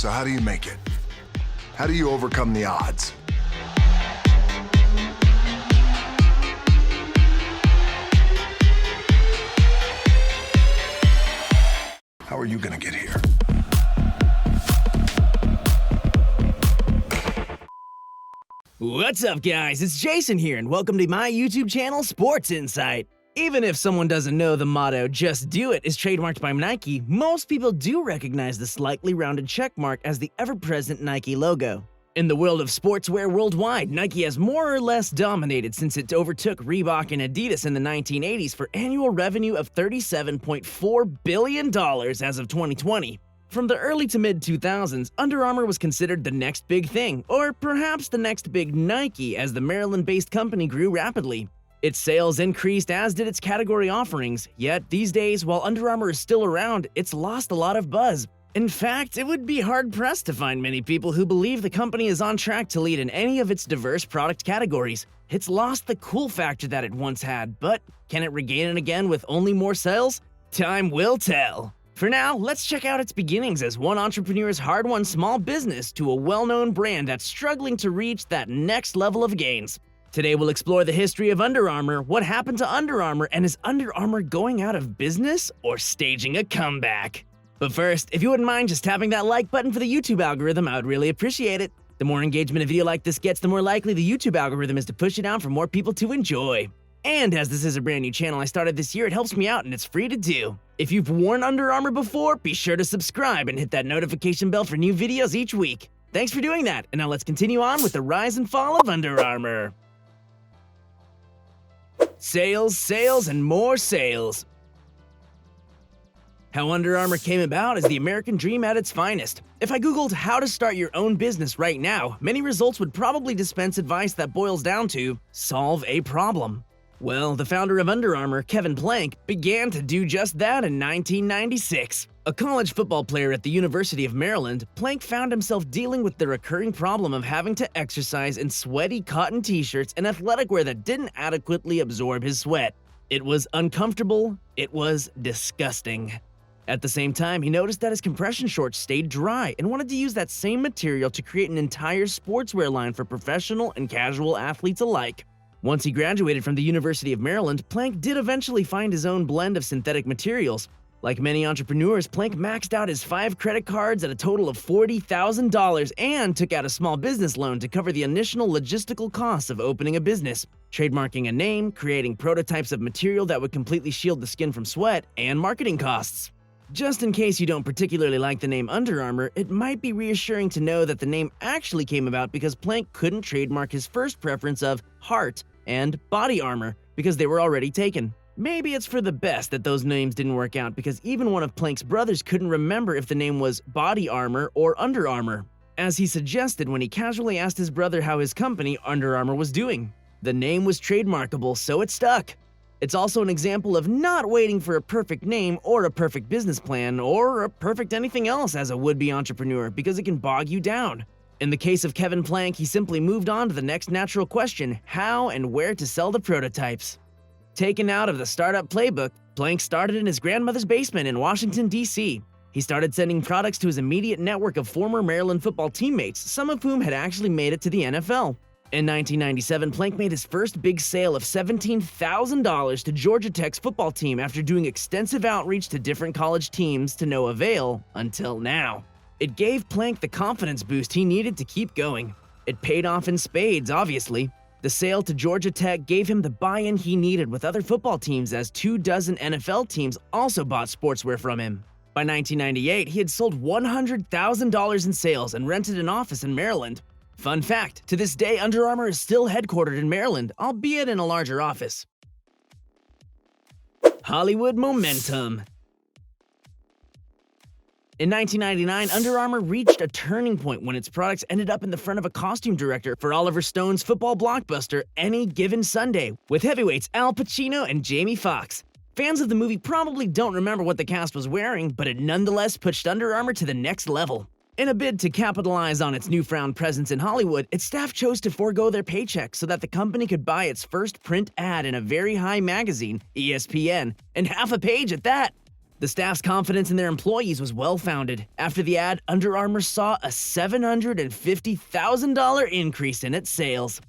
So how do you make it? How do you overcome the odds? How are you gonna get here? What's up, guys? It's Jason here, and welcome to my YouTube channel, Sports Insight. Even if someone doesn't know the motto, "Just Do It," is trademarked by Nike, most people do recognize the slightly rounded checkmark as the ever-present Nike logo. In the world of sportswear worldwide, Nike has more or less dominated since it overtook Reebok and Adidas in the 1980s for annual revenue of $37.4 billion as of 2020. From the early to mid-2000s, Under Armour was considered the next big thing, or perhaps the next big Nike, as the Maryland-based company grew rapidly. Its sales increased, as did its category offerings, yet these days, while Under Armour is still around, it's lost a lot of buzz. In fact, it would be hard-pressed to find many people who believe the company is on track to lead in any of its diverse product categories. It's lost the cool factor that it once had, but can it regain it again with only more sales? Time will tell. For now, let's check out its beginnings as one entrepreneur's hard-won small business to a well-known brand that's struggling to reach that next level of gains. Today we'll explore the history of Under Armour, what happened to Under Armour, and is Under Armour going out of business or staging a comeback? But first, if you wouldn't mind just tapping that like button for the YouTube algorithm, I would really appreciate it. The more engagement a video like this gets, the more likely the YouTube algorithm is to push it out for more people to enjoy. And as this is a brand new channel I started this year, it helps me out and it's free to do. If you've worn Under Armour before, be sure to subscribe and hit that notification bell for new videos each week. Thanks for doing that, and now let's continue on with the rise and fall of Under Armour. Sales, sales, and more sales. How Under Armour came about is the American dream at its finest. If I googled how to start your own business right now, many results would probably dispense advice that boils down to solve a problem. Well, the founder of Under Armour, Kevin Plank, began to do just that in 1996. A college football player at the University of Maryland, Plank found himself dealing with the recurring problem of having to exercise in sweaty cotton t-shirts and athletic wear that didn't adequately absorb his sweat. It was uncomfortable, it was disgusting. At the same time, he noticed that his compression shorts stayed dry and wanted to use that same material to create an entire sportswear line for professional and casual athletes alike. Once he graduated from the University of Maryland, Plank did eventually find his own blend of synthetic materials. Like many entrepreneurs, Plank maxed out his 5 credit cards at a total of $40,000 and took out a small business loan to cover the initial logistical costs of opening a business, trademarking a name, creating prototypes of material that would completely shield the skin from sweat, and marketing costs. Just in case you don't particularly like the name Under Armour, it might be reassuring to know that the name actually came about because Plank couldn't trademark his first preference of heart and body armor because they were already taken. Maybe it's for the best that those names didn't work out because even one of Plank's brothers couldn't remember if the name was Body Armor or Under Armour, as he suggested when he casually asked his brother how his company, Under Armour, was doing. The name was trademarkable, so it stuck. It's also an example of not waiting for a perfect name or a perfect business plan or a perfect anything else as a would-be entrepreneur because it can bog you down. In the case of Kevin Plank, he simply moved on to the next natural question: how and where to sell the prototypes. Taken out of the startup playbook, Plank started in his grandmother's basement in Washington, D.C. He started sending products to his immediate network of former Maryland football teammates, some of whom had actually made it to the NFL. In 1997, Plank made his first big sale of $17,000 to Georgia Tech's football team after doing extensive outreach to different college teams to no avail until now. It gave Plank the confidence boost he needed to keep going. It paid off in spades, obviously. The sale to Georgia Tech gave him the buy-in he needed with other football teams, as 24 NFL teams also bought sportswear from him. By 1998, he had sold $100,000 in sales and rented an office in Maryland. Fun fact, to this day, Under Armour is still headquartered in Maryland, albeit in a larger office. Hollywood momentum. In 1999, Under Armour reached a turning point when its products ended up in the front of a costume director for Oliver Stone's football blockbuster Any Given Sunday, with heavyweights Al Pacino and Jamie Foxx. Fans of the movie probably don't remember what the cast was wearing, but it nonetheless pushed Under Armour to the next level. In a bid to capitalize on its newfound presence in Hollywood, its staff chose to forego their paychecks so that the company could buy its first print ad in a very high magazine, ESPN, and half a page at that. The staff's confidence in their employees was well-founded. After the ad, Under Armour saw a $750,000 increase in its sales.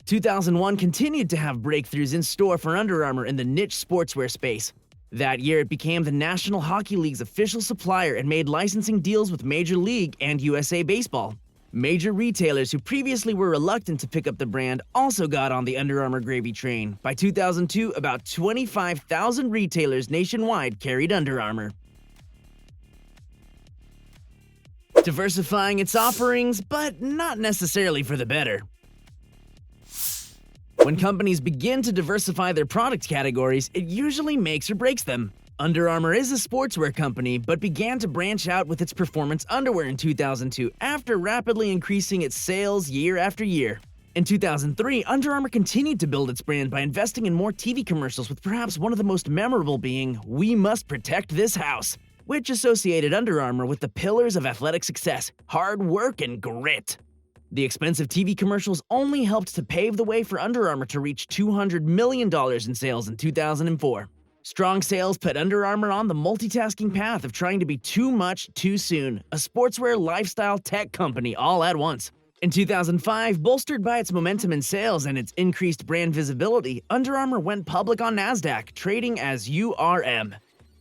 2001 continued to have breakthroughs in store for Under Armour in the niche sportswear space. That year, it became the National Hockey League's official supplier and made licensing deals with Major League and USA Baseball. Major retailers who previously were reluctant to pick up the brand also got on the Under Armour gravy train. By 2002, about 25,000 retailers nationwide carried Under Armour. Diversifying its offerings, but not necessarily for the better. When companies begin to diversify their product categories, it usually makes or breaks them. Under Armour is a sportswear company, but began to branch out with its performance underwear in 2002 after rapidly increasing its sales year after year. In 2003, Under Armour continued to build its brand by investing in more TV commercials, with perhaps one of the most memorable being "We Must Protect This House," which associated Under Armour with the pillars of athletic success: hard work and grit. The expensive TV commercials only helped to pave the way for Under Armour to reach $200 million in sales in 2004. Strong sales put Under Armour on the multitasking path of trying to be too much too soon, a sportswear lifestyle tech company all at once. In 2005, bolstered by its momentum in sales and its increased brand visibility, Under Armour went public on NASDAQ, trading as URM.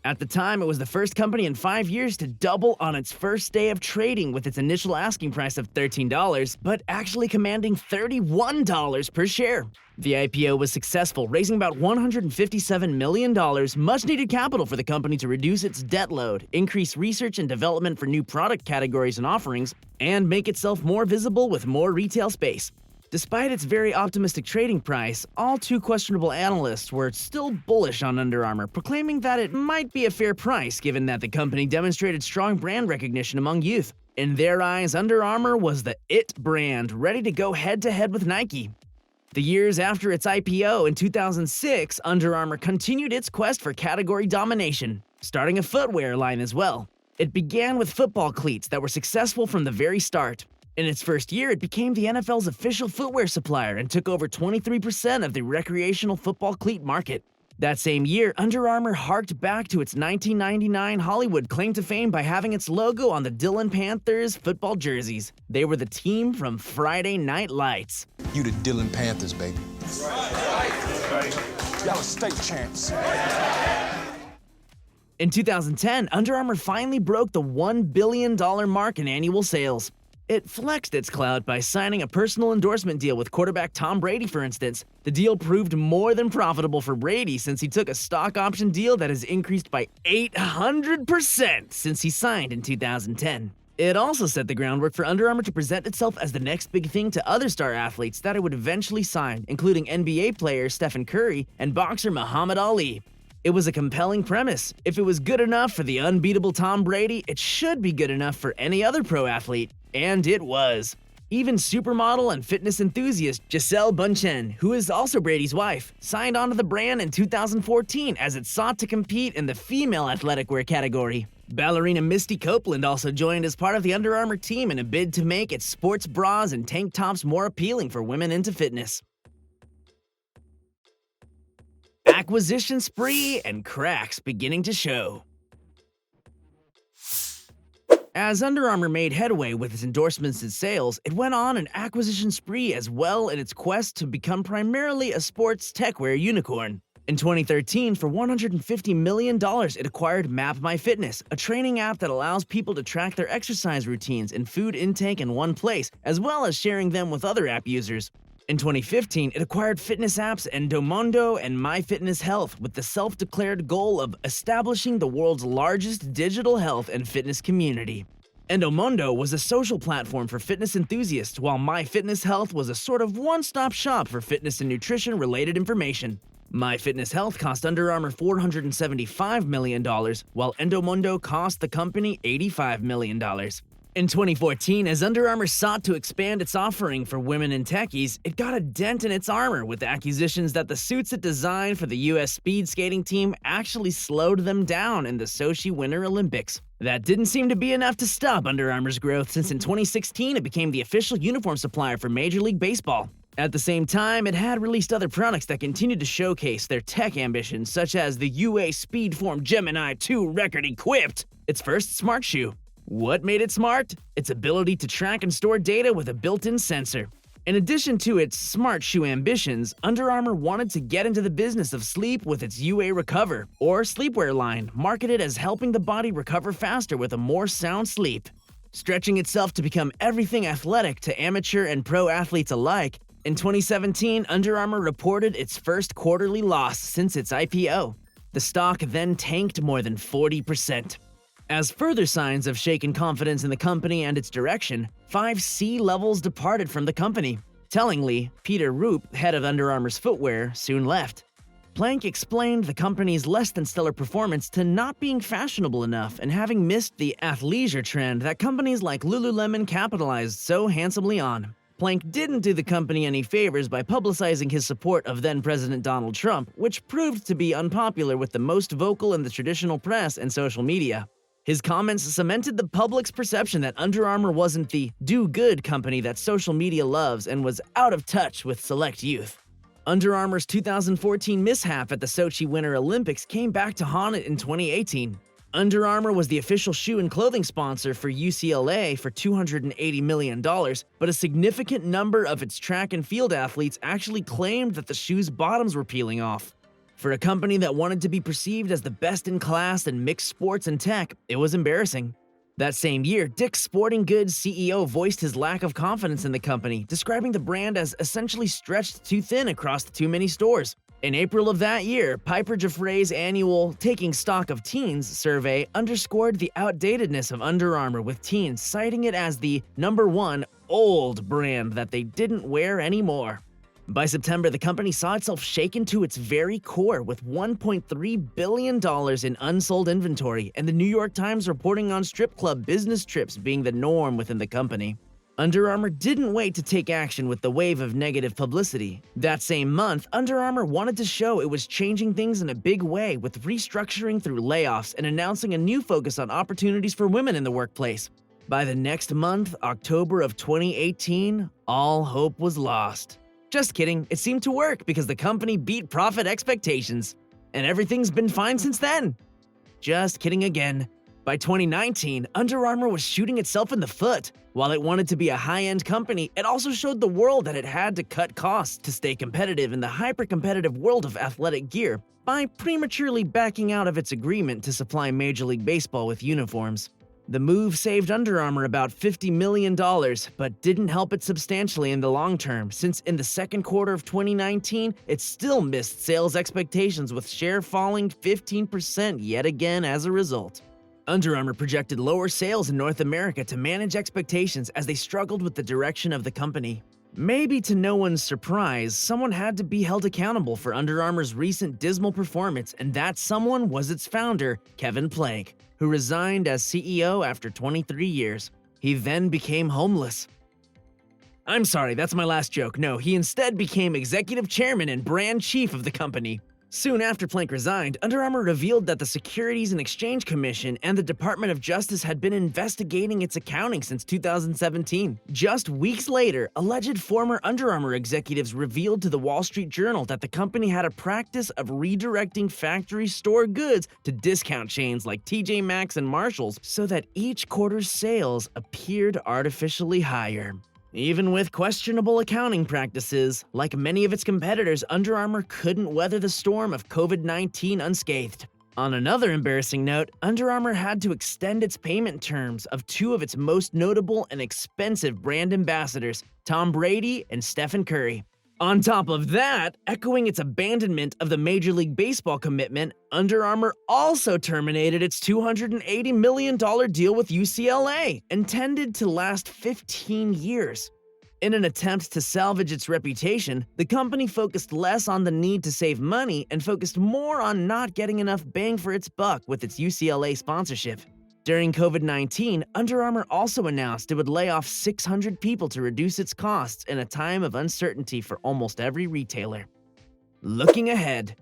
At the time, it was the first company in 5 years to double on its first day of trading, with its initial asking price of $13, but actually commanding $31 per share. The IPO was successful, raising about $157 million, much-needed capital for the company to reduce its debt load, increase research and development for new product categories and offerings, and make itself more visible with more retail space. Despite its very optimistic trading price, all too questionable analysts were still bullish on Under Armour, proclaiming that it might be a fair price given that the company demonstrated strong brand recognition among youth. In their eyes, Under Armour was the it brand, ready to go head-to-head with Nike. The years after its IPO in 2006, Under Armour continued its quest for category domination, starting a footwear line as well. It began with football cleats that were successful from the very start. In its first year, it became the NFL's official footwear supplier and took over 23% of the recreational football cleat market. That same year, Under Armour harked back to its 1999 Hollywood claim to fame by having its logo on the Dillon Panthers football jerseys. They were the team from Friday Night Lights. You the Dillon Panthers, baby. Y'all are state champs. In 2010, Under Armour finally broke the $1 billion mark in annual sales. It flexed its clout by signing a personal endorsement deal with quarterback Tom Brady, for instance. The deal proved more than profitable for Brady since he took a stock option deal that has increased by 800% since he signed in 2010. It also set the groundwork for Under Armour to present itself as the next big thing to other star athletes that it would eventually sign, including NBA player Stephen Curry and boxer Muhammad Ali. It was a compelling premise. If it was good enough for the unbeatable Tom Brady, it should be good enough for any other pro athlete. And it was. Even supermodel and fitness enthusiast Gisele Bündchen, who is also Brady's wife, signed onto the brand in 2014 as it sought to compete in the female athletic wear category. Ballerina Misty Copeland also joined as part of the Under Armour team in a bid to make its sports bras and tank tops more appealing for women into fitness. Acquisition spree and cracks beginning to show. As Under Armour made headway with its endorsements and sales, it went on an acquisition spree as well in its quest to become primarily a sports techwear unicorn. In 2013, for $150 million, it acquired MapMyFitness, a training app that allows people to track their exercise routines and food intake in one place, as well as sharing them with other app users. In 2015, it acquired fitness apps Endomondo and MyFitnessHealth with the self-declared goal of establishing the world's largest digital health and fitness community. Endomondo was a social platform for fitness enthusiasts, while MyFitnessHealth was a sort of one-stop shop for fitness and nutrition-related information. MyFitnessHealth cost Under Armour $475 million, while Endomondo cost the company $85 million. In 2014, as Under Armour sought to expand its offering for women and techies, it got a dent in its armor with accusations that the suits it designed for the US speed skating team actually slowed them down in the Sochi Winter Olympics. That didn't seem to be enough to stop Under Armour's growth, since in 2016 it became the official uniform supplier for Major League Baseball. At the same time, it had released other products that continued to showcase their tech ambitions, such as the UA Speedform Gemini 2 Record Equipped, its first smart shoe. What made it smart? Its ability to track and store data with a built-in sensor. In addition to its smart shoe ambitions, Under Armour wanted to get into the business of sleep with its UA Recover, or sleepwear line, marketed as helping the body recover faster with a more sound sleep. Stretching itself to become everything athletic to amateur and pro athletes alike, in 2017, Under Armour reported its first quarterly loss since its IPO. The stock then tanked more than 40%. As further signs of shaken confidence in the company and its direction, 5 C-levels departed from the company. Tellingly, Peter Roop, head of Under Armour's footwear, soon left. Plank explained the company's less-than-stellar performance to not being fashionable enough and having missed the athleisure trend that companies like Lululemon capitalized so handsomely on. Plank didn't do the company any favors by publicizing his support of then-President Donald Trump, which proved to be unpopular with the most vocal in the traditional press and social media. His comments cemented the public's perception that Under Armour wasn't the do-good company that social media loves and was out of touch with select youth. Under Armour's 2014 mishap at the Sochi Winter Olympics came back to haunt it in 2018. Under Armour was the official shoe and clothing sponsor for UCLA for $280 million, but a significant number of its track and field athletes actually claimed that the shoe's bottoms were peeling off. For a company that wanted to be perceived as the best in class in mixed sports and tech, it was embarrassing. That same year, Dick's Sporting Goods CEO voiced his lack of confidence in the company, describing the brand as essentially stretched too thin across too many stores. In April of that year, Piper Jaffray's annual Taking Stock of Teens survey underscored the outdatedness of Under Armour, with teens citing it as the #1 old brand that they didn't wear anymore. By September, the company saw itself shaken to its very core with $1.3 billion in unsold inventory, and the New York Times reporting on strip club business trips being the norm within the company. Under Armour didn't wait to take action with the wave of negative publicity. That same month, Under Armour wanted to show it was changing things in a big way, with restructuring through layoffs and announcing a new focus on opportunities for women in the workplace. By the next month, October of 2018, all hope was lost. Just kidding, it seemed to work because the company beat profit expectations, and everything's been fine since then. Just kidding again. By 2019, Under Armour was shooting itself in the foot. While it wanted to be a high-end company, it also showed the world that it had to cut costs to stay competitive in the hyper-competitive world of athletic gear by prematurely backing out of its agreement to supply Major League Baseball with uniforms. The move saved Under Armour about $50 million, but didn't help it substantially in the long term, since in the second quarter of 2019, it still missed sales expectations, with share falling 15% yet again as a result. Under Armour projected lower sales in North America to manage expectations as they struggled with the direction of the company. Maybe to no one's surprise, someone had to be held accountable for Under Armour's recent dismal performance, and that someone was its founder, Kevin Plank, who resigned as CEO after 23 years. He then became homeless. I'm sorry, that's my last joke. No, he instead became executive chairman and brand chief of the company. Soon after Plank resigned, Under Armour revealed that the Securities and Exchange Commission and the Department of Justice had been investigating its accounting since 2017. Just weeks later, alleged former Under Armour executives revealed to the Wall Street Journal that the company had a practice of redirecting factory store goods to discount chains like TJ Maxx and Marshalls so that each quarter's sales appeared artificially higher. Even with questionable accounting practices, like many of its competitors, Under Armour couldn't weather the storm of COVID-19 unscathed. On another embarrassing note, Under Armour had to extend its payment terms of 2 of its most notable and expensive brand ambassadors, Tom Brady and Stephen Curry. On top of that, echoing its abandonment of the Major League Baseball commitment, Under Armour also terminated its $280 million deal with UCLA, intended to last 15 years. In an attempt to salvage its reputation, the company focused less on the need to save money and focused more on not getting enough bang for its buck with its UCLA sponsorship. During COVID-19, Under Armour also announced it would lay off 600 people to reduce its costs in a time of uncertainty for almost every retailer. Looking ahead.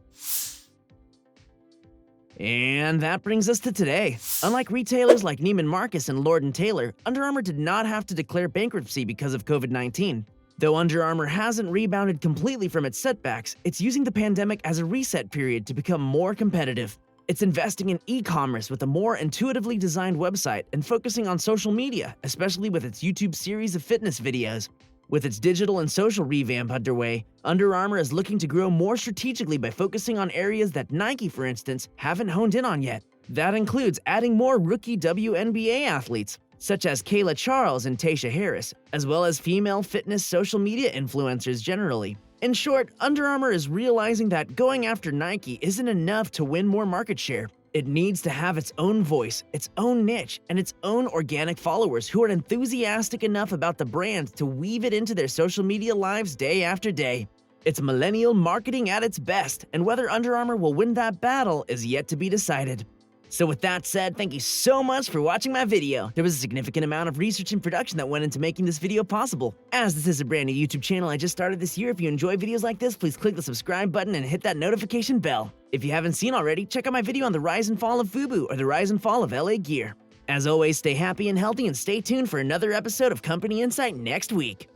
And that brings us to today. Unlike retailers like Neiman Marcus and Lord & Taylor, Under Armour did not have to declare bankruptcy because of COVID-19. Though Under Armour hasn't rebounded completely from its setbacks, it's using the pandemic as a reset period to become more competitive. It's investing in e-commerce with a more intuitively designed website and focusing on social media, especially with its YouTube series of fitness videos. With its digital and social revamp underway, Under Armour is looking to grow more strategically by focusing on areas that Nike, for instance, haven't honed in on yet. That includes adding more rookie WNBA athletes, such as Kayla Charles and Tasha Harris, as well as female fitness social media influencers generally. In short, Under Armour is realizing that going after Nike isn't enough to win more market share. It needs to have its own voice, its own niche, and its own organic followers who are enthusiastic enough about the brand to weave it into their social media lives day after day. It's millennial marketing at its best, and whether Under Armour will win that battle is yet to be decided. So with that said, thank you so much for watching my video. There was a significant amount of research and production that went into making this video possible. As this is a brand new YouTube channel I just started this year, if you enjoy videos like this, please click the subscribe button and hit that notification bell. If you haven't seen already, check out my video on the rise and fall of FUBU or the rise and fall of LA Gear. As always, stay happy and healthy and stay tuned for another episode of Company Insight next week.